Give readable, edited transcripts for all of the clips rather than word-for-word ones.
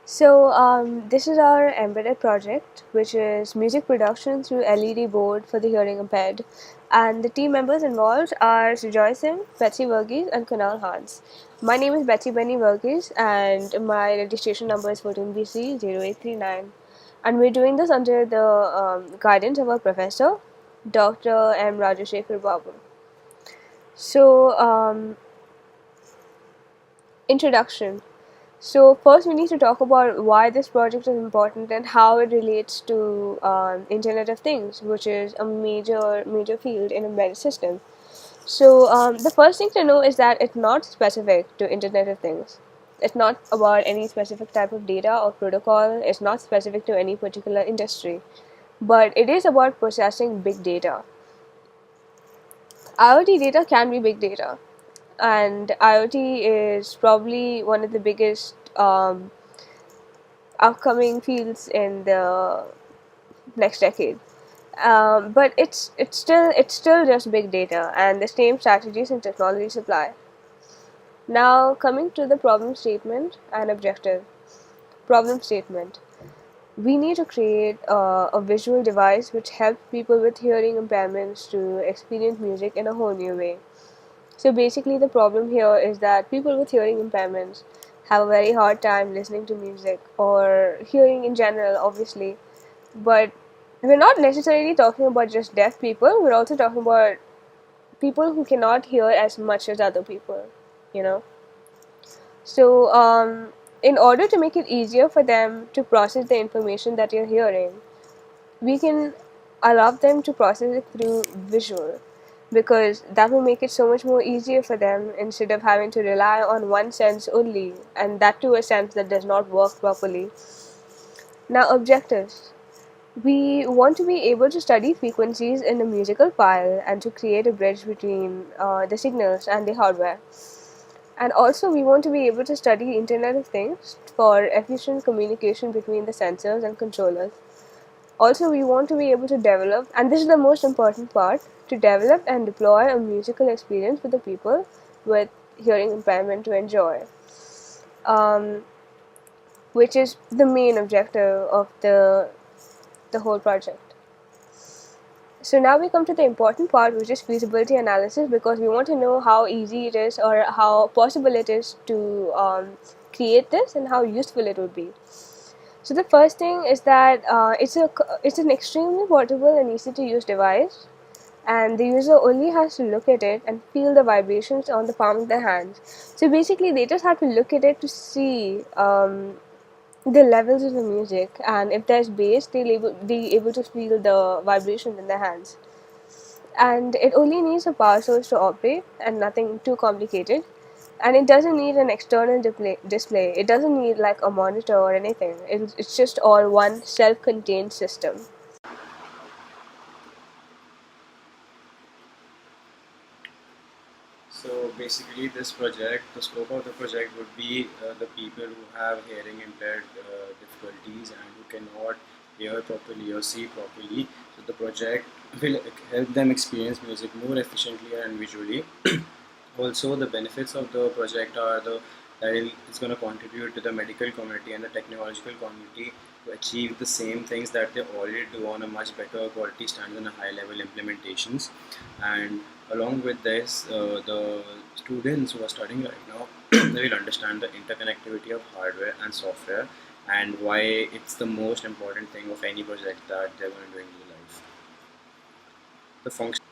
This is our embedded project, which is music production through LED board for the hearing impaired. And the team members involved are Sujoy Singh, Betsy Varghese, and Kunal Hans. My name is Betsy Benny Varghese, and my registration number is 14BC0839. And we're doing this under the guidance of our professor, Dr. M. Rajasekhara Babu. So, introduction. So first, we need to talk about why this project is important and how it relates to Internet of Things, which is a major field in embedded system. The first thing to know is that it's not specific to Internet of Things. It's not about any specific type of data or protocol. It's not specific to any particular industry, but it is about processing big data. IoT data can be big data, and IoT is probably one of the biggest upcoming fields in the next decade. But it's still just big data and the same strategies and technologies apply. Now coming to the problem statement and objective. Problem statement. We need to create a visual device which helps people with hearing impairments to experience music in a whole new way. So basically, the problem here is that people with hearing impairments have a very hard time listening to music or hearing in general, obviously. But we're not necessarily talking about just deaf people, we're also talking about people who cannot hear as much as other people, you know. In order to make it easier for them to process the information that you're hearing, we can allow them to process it through visual, because that will make it so much more easier for them instead of having to rely on one sense only, and that to a sense that does not work properly. Now, objectives. We want to be able to study frequencies in a musical file and to create a bridge between the signals and the hardware. And also, we want to be able to study Internet of Things for efficient communication between the sensors and controllers. Also, we want to be able to develop, and this is the most important part, to develop and deploy a musical experience for the people with hearing impairment to enjoy, um, which is the main objective of the whole project. So now we come to the important part, which is feasibility analysis, because we want to know how easy it is or how possible it is to create this and how useful it would be. So the first thing is that it's an extremely portable and easy to use device, and the user only has to look at it and feel the vibrations on the palm of their hands. So basically, they just have to look at it to see the levels of the music, and if there's bass, they'll be able to feel the vibrations in their hands. And it only needs a power source to operate and nothing too complicated. And it doesn't need an external display. It doesn't need like a monitor or anything. It's just all one self-contained system. So basically, the scope of the project would be the people who have hearing impaired difficulties and who cannot hear properly or see properly. So the project will help them experience music more efficiently and visually. Also, the benefits of the project are that it's going to contribute to the medical community and the technological community to achieve the same things that they already do on a much better quality standard and a high level implementations. And along with this, the students who are studying right now they will understand the interconnectivity of hardware and software and why it's the most important thing of any project that they're going to do in their life. The function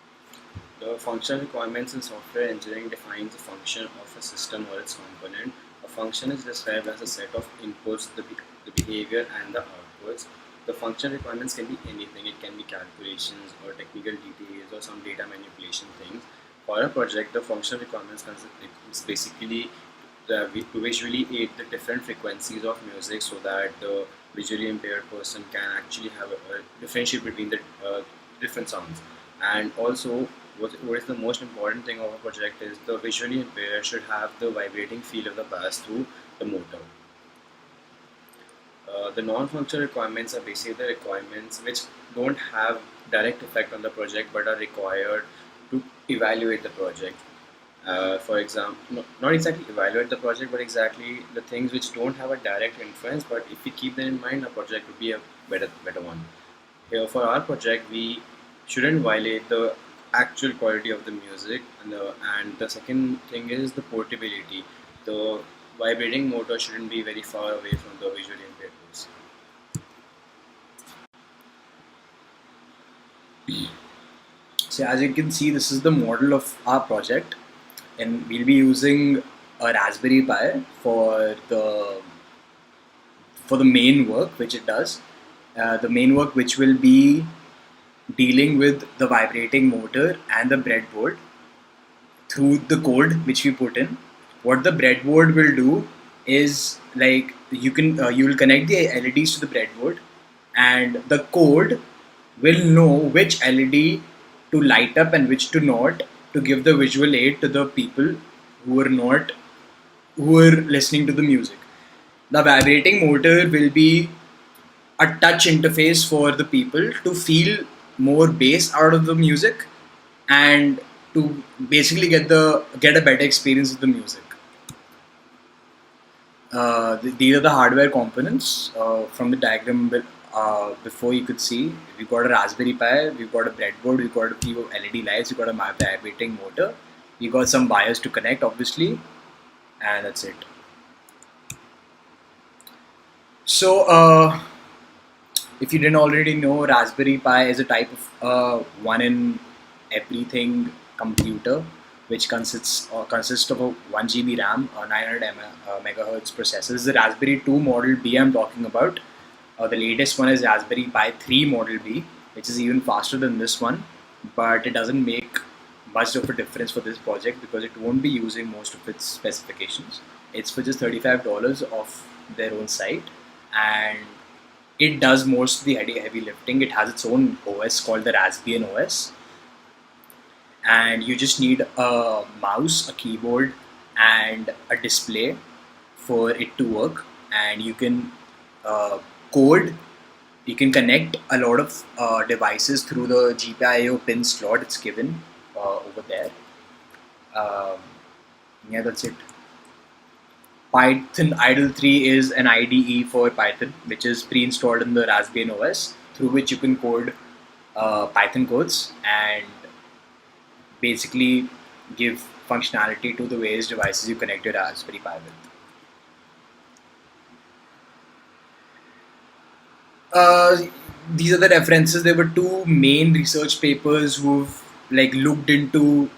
The functional requirements in software engineering defines a function of a system or its component. A function is described as a set of inputs, the behavior and the outputs. The functional requirements can be anything. It can be calculations or technical details or some data manipulation things. For a project, the functional requirements is basically to visually aid the different frequencies of music so that the visually impaired person can actually have a differentiate between the different sounds. And also, what is the most important thing of a project is the visually impaired should have the vibrating feel of the bass through the motor. The non-functional requirements are basically the requirements which don't have direct effect on the project but are required to evaluate the project. For example, not exactly evaluate the project, but exactly the things which don't have a direct influence. But if we keep them in mind, a project would be a better one. Here, for our project, we shouldn't violate the actual quality of the music, and the second thing is the portability. The vibrating motor shouldn't be very far away from the visually impaired person. So as you can see, this is the model of our project, and we'll be using a Raspberry Pi for the main work which it does. The main work which will be dealing with the vibrating motor and the breadboard through the code which we put in. What the breadboard will do is like you will connect the LEDs to the breadboard, and the code will know which LED to light up and which to not, to give the visual aid to the people who are not who are listening to the music. The vibrating motor will be a touch interface for the people to feel more bass out of the music and to basically get a better experience with the music. These are the hardware components from the diagram. Before you could see, we've got a Raspberry Pi, we've got a breadboard, we've got a few LED lights, we've got a vibrating motor, we've got some wires to connect, obviously, and that's it. So, if you didn't already know, Raspberry Pi is a type of one in everything computer, which consists of a 1 GB RAM, 900 megahertz processor. This is the Raspberry 2 Model B I'm talking about. The latest one is Raspberry Pi 3 Model B, which is even faster than this one, but it doesn't make much of a difference for this project because it won't be using most of its specifications. It's for just $35 off their own site, and it does most of the heavy lifting. It has its own OS called the Raspbian OS, and you just need a mouse, a keyboard, and a display for it to work. And you can uh, code. You can connect a lot of devices through the GPIO pin slot it's given over there. Um, yeah, that's it. Python Idle 3 is an IDE for Python, which is pre-installed in the Raspbian OS, through which you can code Python codes and basically give functionality to the various devices you connect your Raspberry Pi with. Uh, these are the references. There were two main research papers who've like looked into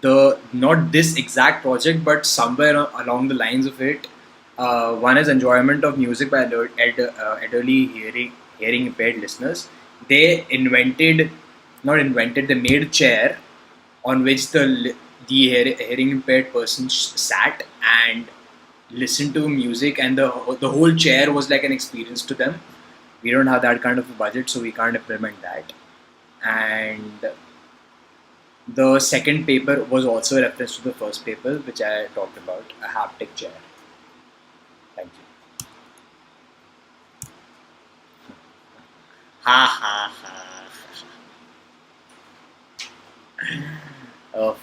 the not this exact project, but somewhere along the lines of it. One is enjoyment of music by elderly hearing impaired listeners. They not invented, they made a chair on which hearing impaired person sat and listened to music, and the whole chair was like an experience to them. We don't have that kind of a budget, so we can't implement that. And the second paper was also a reference to the first paper, which I talked about, a haptic chair. Thank you. Ha ha ha. Oh,